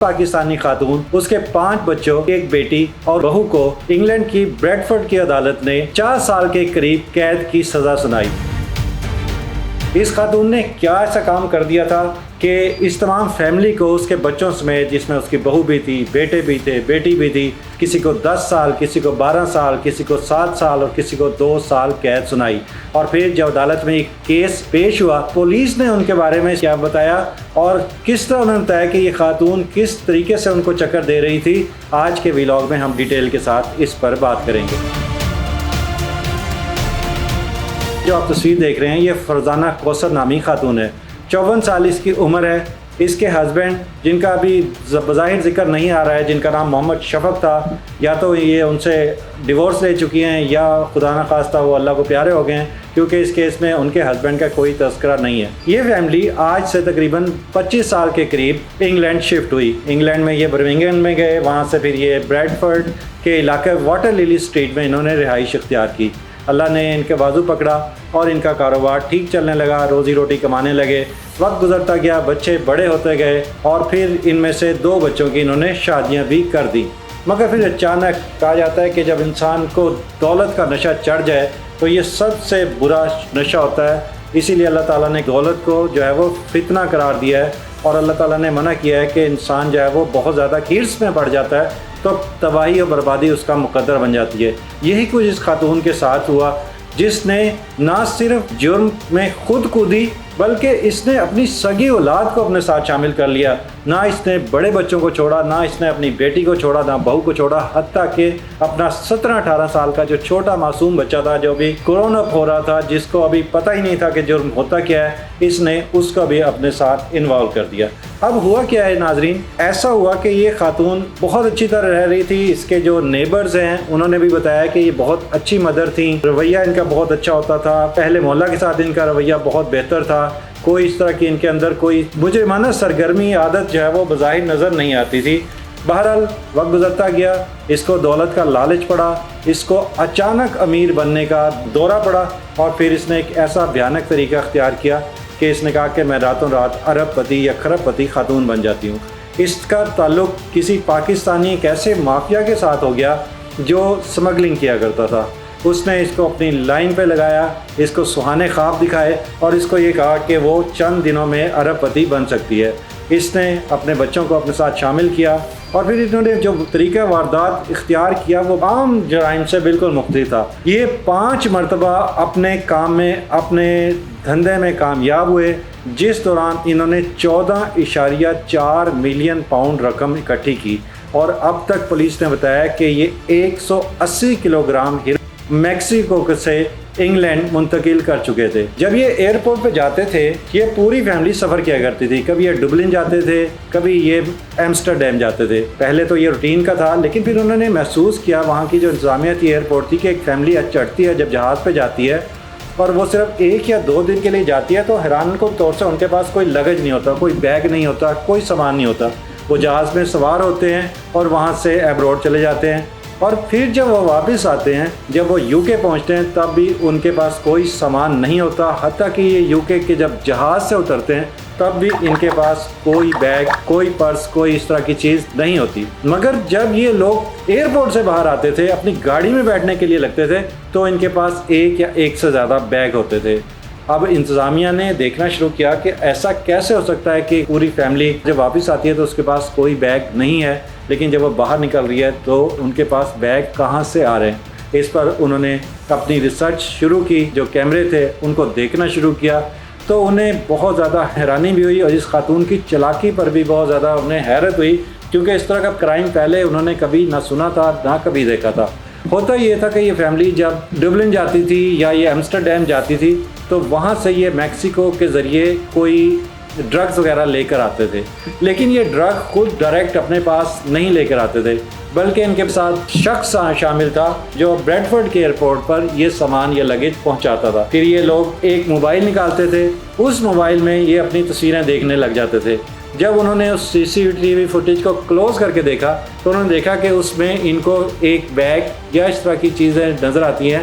پاکستانی خاتون اس کے 5 بچوں ایک بیٹی اور بہو کو انگلینڈ کی بریڈفورڈ کی عدالت نے 4 سال کے قریب قید کی سزا سنائی۔ اس خاتون نے کیا ایسا کام کر دیا تھا کہ اس تمام فیملی کو اس کے بچوں سمیت، جس میں اس کی بہو بھی تھی، بیٹے بھی تھے، بیٹی بھی تھی، کسی کو 10 سال، کسی کو 12 سال، کسی کو 7 سال اور کسی کو 2 سال قید سنائی۔ اور پھر جب عدالت میں ایک کیس پیش ہوا، پولیس نے ان کے بارے میں کیا بتایا اور کس طرح انہوں نے بتایا کہ یہ خاتون کس طریقے سے ان کو چکر دے رہی تھی، آج کے ویلاگ میں ہم ڈیٹیل کے ساتھ اس پر بات کریں گے۔ جو آپ تصویر دیکھ رہے ہیں یہ فرزانہ کوثر نامی خاتون ہے، 54 سال اس کی عمر ہے۔ اس کے ہسبینڈ، جن کا ابھی بظاہر ذکر نہیں آ رہا ہے، جن کا نام محمد شفق تھا، یا تو یہ ان سے ڈیورس لے چکی ہیں یا خدا نخواستہ وہ اللہ کو پیارے ہو گئے ہیں، کیونکہ اس کیس میں ان کے ہسبینڈ کا کوئی تذکرہ نہیں ہے۔ یہ فیملی آج سے تقریباً 25 سال کے قریب انگلینڈ شفٹ ہوئی۔ انگلینڈ میں یہ برمنگھم میں گئے، وہاں سے پھر یہ بریڈفورڈ کے علاقے واٹر للی اسٹریٹ میں انہوں نے رہائش اختیار کی۔ اللہ نے ان کے بازو پکڑا اور ان کا کاروبار ٹھیک چلنے لگا، روزی روٹی کمانے لگے۔ وقت گزرتا گیا، بچے بڑے ہوتے گئے اور پھر ان میں سے 2 بچوں کی انہوں نے شادیاں بھی کر دی۔ مگر پھر اچانک کہا جاتا ہے کہ جب انسان کو دولت کا نشہ چڑھ جائے تو یہ سب سے برا نشہ ہوتا ہے۔ اسی لیے اللہ تعالیٰ نے دولت کو جو ہے وہ فتنہ قرار دیا ہے، اور اللہ تعالیٰ نے منع کیا ہے کہ انسان جو ہے وہ بہت زیادہ ہرس میں بڑھ جاتا ہے تو تباہی اور بربادی اس کا مقدر بن جاتی ہے۔ یہی کچھ اس خاتون کے ساتھ ہوا، جس نے نہ صرف جرم میں خود کو دی بلکہ اس نے اپنی سگی اولاد کو اپنے ساتھ شامل کر لیا۔ نہ اس نے بڑے بچوں کو چھوڑا، نہ اس نے اپنی بیٹی کو چھوڑا، نہ بہو کو چھوڑا، حتیٰ کہ اپنا 17-18 سال کا جو چھوٹا معصوم بچہ تھا، جو بھی گرون اپ ہو رہا تھا، جس کو ابھی پتہ ہی نہیں تھا کہ جرم ہوتا کیا ہے، اس نے اس کو بھی اپنے ساتھ انوالو کر دیا۔ اب ہوا کیا ہے ناظرین، ایسا ہوا کہ یہ خاتون بہت اچھی طرح رہ رہی تھی۔ اس کے جو نیبرز ہیں انہوں نے بھی بتایا کہ یہ بہت اچھی مدر تھیں، رویہ ان کا بہت اچھا ہوتا تھا، اہل محلہ کے ساتھ ان کا رویہ بہت بہتر تھا، کوئی اس طرح کی ان کے اندر کوئی مجرمانہ سرگرمی عادت جو ہے وہ بظاہر نظر نہیں آتی تھی۔ بہرحال وقت گزرتا گیا، اس کو دولت کا لالچ پڑا، اس کو اچانک امیر بننے کا دورہ پڑا، اور پھر اس نے ایک ایسا بھیانک طریقہ اختیار کیا کہ اس نے کہا کہ میں راتوں رات ارب پتی یا کھرب پتی خاتون بن جاتی ہوں۔ اس کا تعلق کسی پاکستانی ایک ایسے مافیا کے ساتھ ہو گیا جو سمگلنگ کیا کرتا تھا۔ اس نے اس کو اپنی لائن پہ لگایا، اس کو سہانے خواب دکھائے اور اس کو یہ کہا کہ وہ چند دنوں میں ارب پتی بن سکتی ہے۔ اس نے اپنے بچوں کو اپنے ساتھ شامل کیا، اور پھر انہوں نے جو طریقہ واردات اختیار کیا وہ عام جرائم سے بالکل مختلف تھا۔ یہ 5 مرتبہ اپنے کام میں، اپنے دھندے میں کامیاب ہوئے، جس دوران انہوں نے 14.4 ملین پاؤنڈ رقم اکٹھی کی، اور اب تک پولیس نے بتایا کہ یہ 180 کلو گرام میکسیکو سے انگلینڈ منتقل کر چکے تھے۔ جب یہ ایئرپورٹ پہ جاتے تھے، یہ پوری فیملی سفر کیا کرتی تھی، کبھی یہ ڈبلن جاتے تھے، کبھی یہ ایمسٹرڈیم جاتے تھے۔ پہلے تو یہ روٹین کا تھا، لیکن پھر انہوں نے محسوس کیا، وہاں کی جو انتظامیہ تھی ایئرپورٹ تھی، کہ ایک فیملی چڑھتی ہے جب جہاز پہ جاتی ہے اور وہ صرف 1 یا 2 دن کے لیے جاتی ہے، تو حیران کو طور سے ان کے پاس کوئی لگج نہیں ہوتا، کوئی بیگ نہیں ہوتا، کوئی سامان نہیں ہوتا۔ وہ جہاز میں سوار ہوتے ہیں اور وہاں سے ایبروڈ چلے جاتے ہیں، اور پھر جب وہ واپس آتے ہیں، جب وہ UK پہنچتے ہیں، تب بھی ان کے پاس کوئی سامان نہیں ہوتا، حتیٰ کہ یہ UK کے جب جہاز سے اترتے ہیں تب بھی ان کے پاس کوئی بیگ، کوئی پرس، کوئی اس طرح کی چیز نہیں ہوتی۔ مگر جب یہ لوگ ایئرپورٹ سے باہر آتے تھے، اپنی گاڑی میں بیٹھنے کے لیے لگتے تھے، تو ان کے پاس 1 یا 1 سے زیادہ بیگ ہوتے تھے۔ اب انتظامیہ نے دیکھنا شروع کیا کہ ایسا کیسے ہو سکتا ہے کہ پوری فیملی جب واپس آتی ہے تو اس کے پاس کوئی بیگ نہیں ہے، لیکن جب وہ باہر نکل رہی ہے تو ان کے پاس بیگ کہاں سے آ رہے ہیں۔ اس پر انہوں نے اپنی ریسرچ شروع کی، جو کیمرے تھے ان کو دیکھنا شروع کیا، تو انہیں بہت زیادہ حیرانی بھی ہوئی، اور اس خاتون کی چالاکی پر بھی بہت زیادہ انہیں حیرت ہوئی، کیونکہ اس طرح کا کرائم پہلے انہوں نے کبھی نہ سنا تھا نہ کبھی دیکھا تھا۔ ہوتا یہ تھا کہ یہ فیملی جب ڈبلن جاتی تھی یا یہ ایمسٹرڈیم جاتی تھی، تو وہاں سے یہ میکسیکو کے ذریعے کوئی ڈرگز وغیرہ لے کر آتے تھے، لیکن یہ ڈرگ خود ڈائریکٹ اپنے پاس نہیں لے کر آتے تھے، بلکہ ان کے ساتھ شخص شامل تھا جو بریڈفورڈ کے ایئرپورٹ پر یہ سامان یا لگیج پہنچاتا تھا۔ پھر یہ لوگ ایک موبائل نکالتے تھے، اس موبائل میں یہ اپنی تصویریں دیکھنے لگ جاتے تھے۔ جب انہوں نے اس CCTV فوٹیج کو کلوز کر کے دیکھا تو انہوں نے دیکھا کہ اس میں ان کو ایک بیگ یا اس طرح کی چیزیں نظر آتی ہیں،